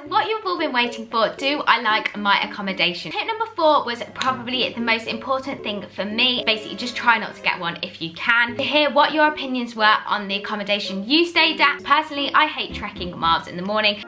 what you've all been waiting for, do I like my accommodation? Tip number 4 was probably the most important thing for me. Basically, just try not to get one if you can. To hear what your opinions were on the accommodation you stayed at. Personally, I hate trekking miles in the morning.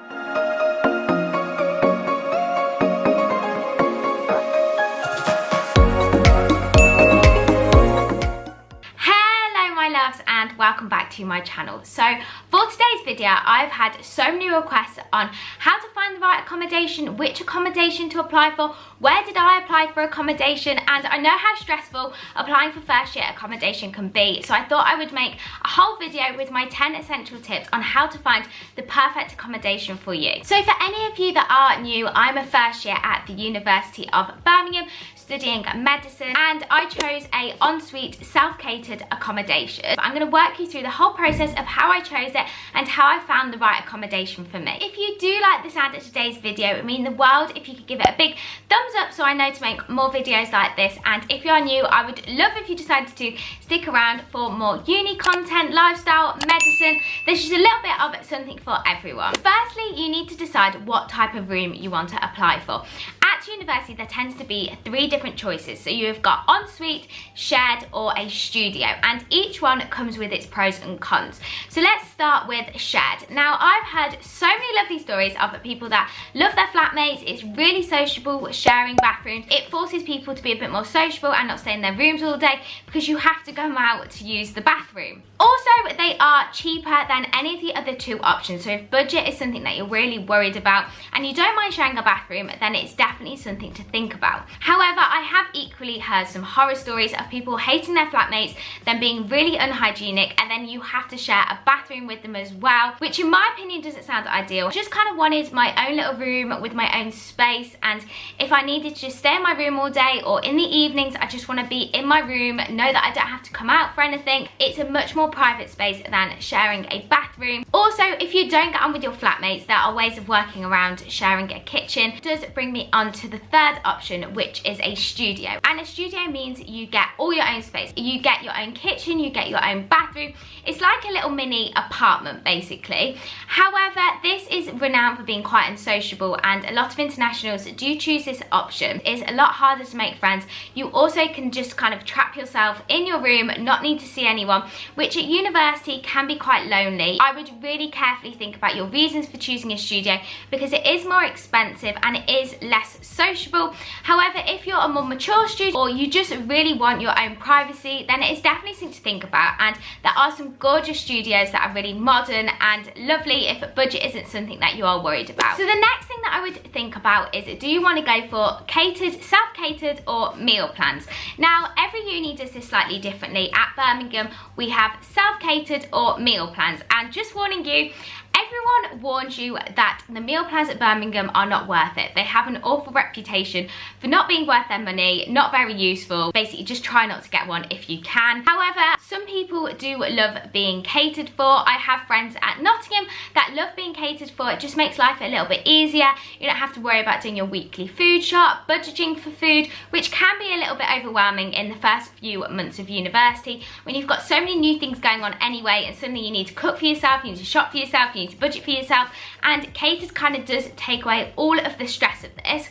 And welcome back to my channel. So for today's video, I've had so many requests on how to find the right accommodation, which accommodation to apply for, where did I apply for accommodation, and I know how stressful applying for first year accommodation can be, so I thought I would make a whole video with my 10 essential tips on how to find the perfect accommodation for you. So for any of you that are new, I'm a first year at the University of Birmingham studying medicine, and I chose a ensuite self-catered accommodation. I'm going to work you through the whole process of how I chose it and how I found the right accommodation for me. If you do like the sound of today's video, it would mean the world if you could give it a big thumbs up so I know to make more videos like this. And if you are new, I would love if you decided to stick around for more uni content, lifestyle, medicine. There's just a little bit of something for everyone. Firstly, you need to decide what type of room you want to apply for. At university, there tends to be 3 different choices. So you've got ensuite, shared, or a studio, and each one comes with its pros and cons. So let's start with shared. Now, I've heard so many lovely stories of people that love their flatmates. It's really sociable, sharing bathrooms. It forces people to be a bit more sociable and not stay in their rooms all day because you have to go out to use the bathroom. Also, they are cheaper than any of the other 2 options. So if budget is something that you're really worried about and you don't mind sharing a bathroom, then it's definitely something to think about. However, I have equally heard some horror stories of people hating their flatmates, them being really unhygienic, and then you have to share a bathroom with them as well, which in my opinion doesn't sound ideal. I just kind of wanted my own little room with my own space, and if I needed to just stay in my room all day or in the evenings, I just want to be in my room, know that I don't have to come out for anything. It's a much more private space than sharing a bathroom. Also, if you don't get on with your flatmates, there are ways of working around sharing a kitchen. It does bring me on to the 3rd option, which is a studio. And a studio means you get all your own space. You get your own kitchen, you get your own bathroom. It's like a little mini apartment basically. However, this is renowned for being quite unsociable, and a lot of internationals do choose this option. It's a lot harder to make friends. You also can just kind of trap yourself in your room, not need to see anyone, which at university can be quite lonely. I would really carefully think about your reasons for choosing a studio because it is more expensive and it is less sociable. However, if you're a more mature student or you just really want your own privacy, then it is definitely something to think about, and there are some gorgeous studios that are really modern and lovely if budget isn't something that you are worried about. So the next thing that I would think about is, do you want to go for catered, self-catered, or meal plans? Now, every uni does this slightly differently. At Birmingham, we have self-catered or meal plans, and just warning you, everyone warns you that the meal plans at Birmingham are not worth it. They have an awful reputation for not being worth their money, not very useful. Basically, just try not to get one if you can. However, some people do love being catered for. I have friends at Nottingham that love being catered for. It just makes life a little bit easier. You don't have to worry about doing your weekly food shop, budgeting for food, which can be a little bit overwhelming in the first few months of university when you've got so many new things going on anyway, and suddenly you need to cook for yourself, you need to shop for yourself, you need to budget for yourself, and catered kind of does take away all of the stress of this.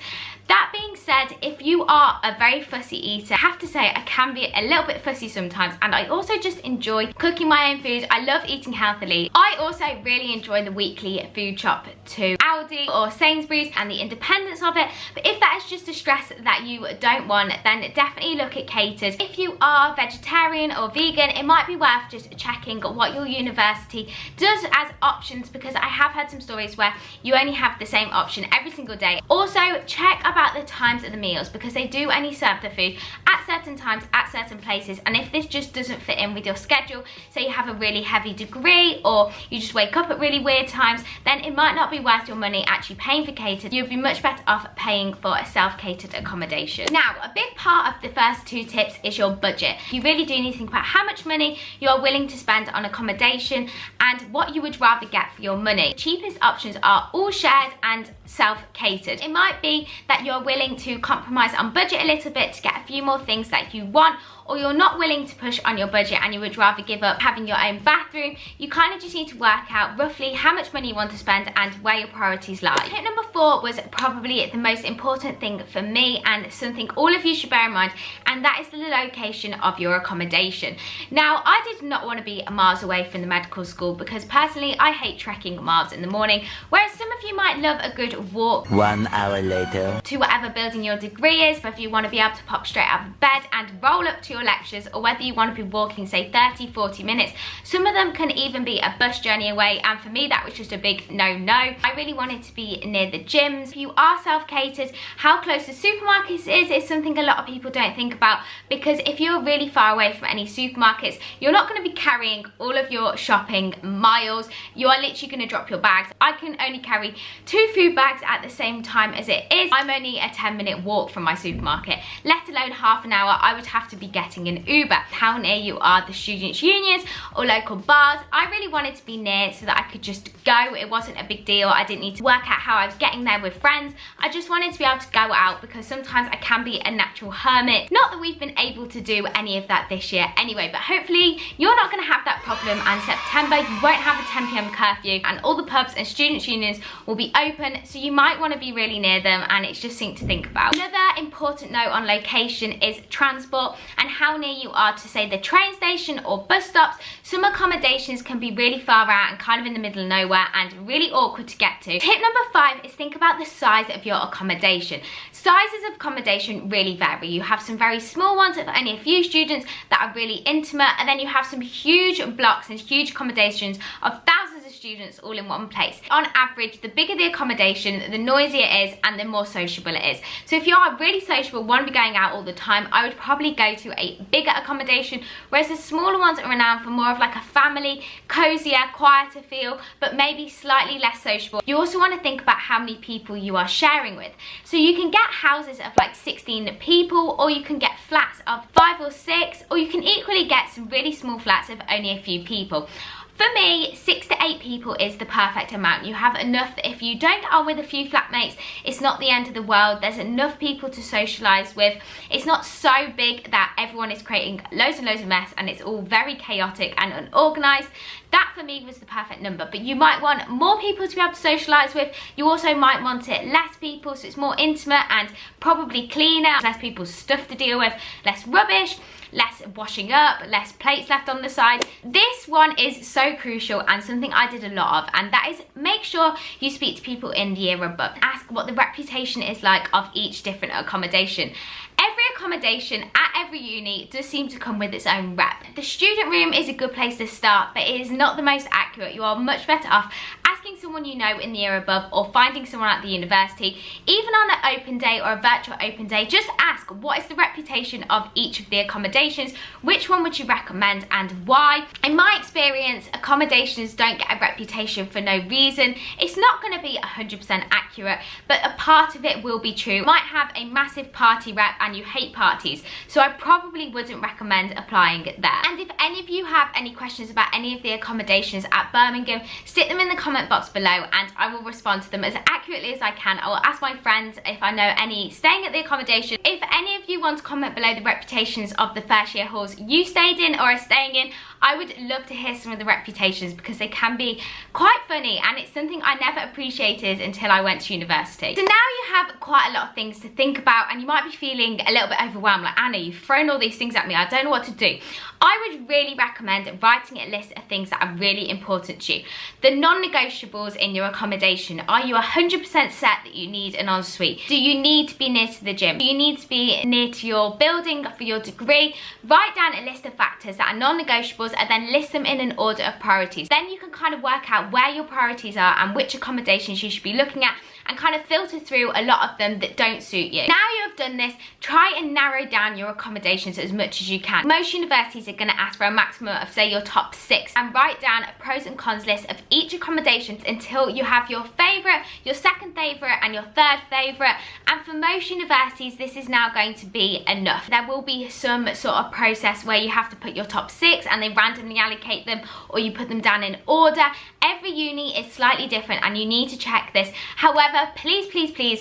That being said, if you are a very fussy eater, I have to say I can be a little bit fussy sometimes, and I also just enjoy cooking my own food. I love eating healthily. I also really enjoy the weekly food shop to Aldi or Sainsbury's and the independence of it, but if that is just a stress that you don't want, then definitely look at catered. If you are vegetarian or vegan, it might be worth just checking what your university does as options, because I have had some stories where you only have the same option every single day. Also, check about the times of the meals, because they do only serve the food at certain times at certain places, and if this just doesn't fit in with your schedule, say you have a really heavy degree or you just wake up at really weird times, then it might not be worth your money actually paying for catered. You'd be much better off paying for a self-catered accommodation. Now, a big part of the first 2 tips is your budget. You really do need to think about how much money you are willing to spend on accommodation and what you would rather get for your money. The cheapest options are all shared and self-catered. It might be that you're willing to compromise on budget a little bit to get a few more things that you want, or you're not willing to push on your budget and you would rather give up having your own bathroom, you kind of just need to work out roughly how much money you want to spend and where your priorities lie. Tip number 4 was probably the most important thing for me and something all of you should bear in mind, and that is the location of your accommodation. Now, I did not want to be miles away from the medical school because personally I hate trekking miles in the morning, whereas some of you might love a good walk 1 hour later to whatever building your degree is, whether you want to be able to pop straight out of bed and roll up to your lectures, or whether you want to be walking say 30-40 minutes. Some of them can even be a bus journey away, and for me that was just a big no. I really wanted to be near the gyms. If you are self-catered, how close the supermarkets is something a lot of people don't think about, because if you're really far away from any supermarkets, you're not going to be carrying all of your shopping miles. You are literally going to drop your bags. I can only carry 2 food bags at the same time as it is. I'm only a 10-minute walk from my supermarket, let alone half an hour. I would have to be getting an Uber. How near you are the students' unions or local bars? I really wanted to be near so that I could just go. It wasn't a big deal. I didn't need to work out how I was getting there with friends. I just wanted to be able to go out because sometimes I can be a natural hermit. Not that we've been able to do any of that this year anyway, but hopefully you're not going to have that problem, and September you won't have a 10 p.m. curfew and all the pubs and students' unions will be open, so you might want to be really near them, and it's just something to think about. Another important note on location is transport and how near you are to say the train station or bus stops. Some accommodations can be really far out and kind of in the middle of nowhere and really awkward to get to. Tip number 5 is think about the size of your accommodation. Sizes of accommodation really vary. You have some very small ones with only a few students that are really intimate, and then you have some huge blocks and huge accommodations of thousands of students all in one place. On average, the bigger the accommodation, the noisier it is and the more sociable it is. So if you are really sociable, want to be going out all the time, I would probably go to a bigger accommodation, whereas the smaller ones are renowned for more of like a family, cozier, quieter feel, but maybe slightly less sociable. You also want to think about how many people you are sharing with. So you can get houses of like 16 people, or you can get flats of 5 or 6, or you can equally get some really small flats of only a few people. For me, 6 to 8 people is the perfect amount. You have enough that if you don't get on with a few flatmates, it's not the end of the world. There's enough people to socialise with. It's not so big that everyone is creating loads and loads of mess and it's all very chaotic and unorganised. That for me was the perfect number, but you might want more people to be able to socialise with. You also might want it less people, so it's more intimate and probably cleaner, less people's stuff to deal with, less rubbish, less washing up, less plates left on the side. This one is so crucial and something I did a lot of, and that is make sure you speak to people in the year above. Ask what the reputation is like of each different accommodation. Every accommodation at every uni does seem to come with its own rep. The student room is a good place to start, but it is not the most accurate. You are much better off asking someone you know in the year above or finding someone at the university. Even on an open day or a virtual open day, just ask what is the reputation of each of the accommodations, which one would you recommend and why. In my experience, accommodations don't get a reputation for no reason. It's not going to be 100% accurate, but a part of it will be true. You might have a massive party rep and you hate parties, so I probably wouldn't recommend applying there. And if any of you have any questions about any of the accommodations at Birmingham, stick them in the comment box below and I will respond to them as accurately as I can. I will ask my friends if I know any staying at the accommodation. If any of you want to comment below the reputations of the first year halls you stayed in or are staying in, I would love to hear some of the reputations because they can be quite funny, and it's something I never appreciated until I went to university. So now you have quite a lot of things to think about and you might be feeling a little bit overwhelmed, like, Anna, you've thrown all these things at me, I don't know what to do. I would really recommend writing a list of things that are really important to you. The non-negotiables in your accommodation. Are you 100% set that you need an ensuite? Do you need to be near to the gym? Do you need to be near to your building for your degree? Write down a list of factors that are non-negotiables and then list them in an order of priorities. Then you can kind of work out where your priorities are and which accommodations you should be looking at, and kind of filter through a lot of them that don't suit you. Now you have done this, try and narrow down your accommodations as much as you can. Most universities are going to ask for a maximum of say your top 6, and write down a pros and cons list of each accommodation until you have your favourite, your second favourite and your third favourite. And for most universities this is now going to be enough. There will be some sort of process where you have to put your top 6 and they randomly allocate them, or you put them down in order, Every uni is slightly different and you need to check this. However, please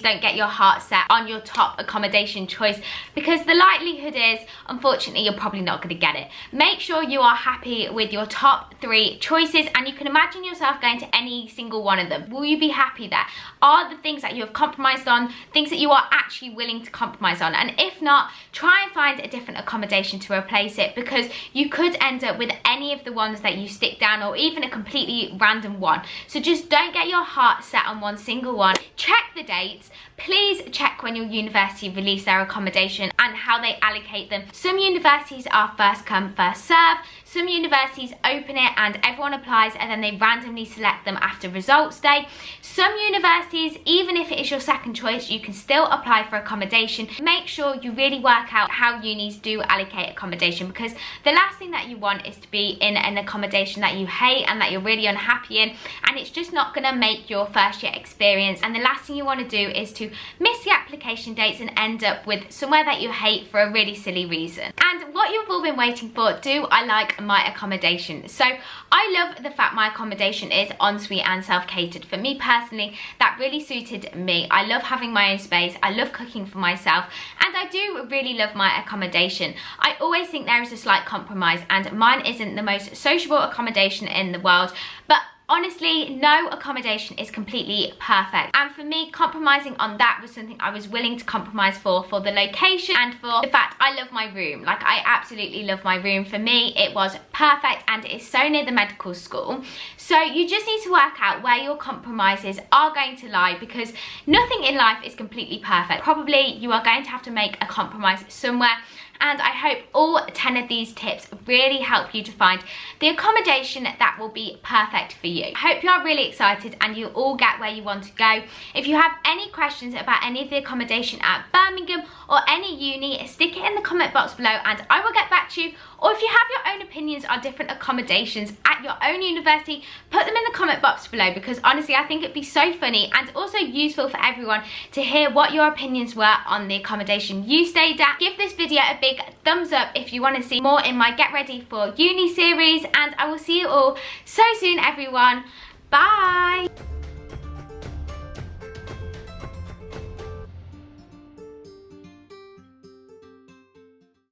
don't get your heart set on your top accommodation choice, because the likelihood is, unfortunately, you're probably not going to get it. Make sure you are happy with your top 3 choices, and you can imagine yourself going to any single one of them. Will you be happy there? Are the things that you have compromised on things that you are actually willing to compromise on? And if not, try and find a different accommodation to replace it, because you could end up with any of the ones that you stick down, or even a completely random one. So just don't get your heart set on one single one. Check the dates. Please check when your university release their accommodation and how they allocate them. Some universities are first come, first serve. Some universities open it and everyone applies, and then they randomly select them after results day. Some universities, even if it is your second choice, you can still apply for accommodation. Make sure you really work out how unis do allocate accommodation, because the last thing that you want is to be in an accommodation that you hate and that you're really unhappy in, and it's just not going to make your first year experience. And the last thing you want to do is to miss the application dates and end up with somewhere that you hate for a really silly reason. And what you've all been waiting for, do I like my accommodation? So I love the fact my accommodation is ensuite and self-catered. For me personally, that really suited me. I love having my own space, I love cooking for myself, and I do really love my accommodation. I always think there is a slight compromise, and mine isn't the most sociable accommodation in the world, but honestly, no accommodation is completely perfect. And for me, compromising on that was something I was willing to compromise for the location and for the fact I love my room. Like, I absolutely love my room. For me, it was perfect, and it is so near the medical school. So you just need to work out where your compromises are going to lie, because nothing in life is completely perfect. Probably you are going to have to make a compromise somewhere. And I hope all 10 of these tips really help you to find the accommodation that will be perfect for you. I hope you are really excited and you all get where you want to go. If you have any questions about any of the accommodation at Birmingham or any uni, stick it in the comment box below and I will get back to you. Or if you have your own opinions on different accommodations at your own university, put them in the comment box below, because honestly I think it'd be so funny and also useful for everyone to hear what your opinions were on the accommodation you stayed at. Give this video a big thumbs up if you want to see more in my Get Ready for Uni series, and I will see you all so soon, everyone. Bye!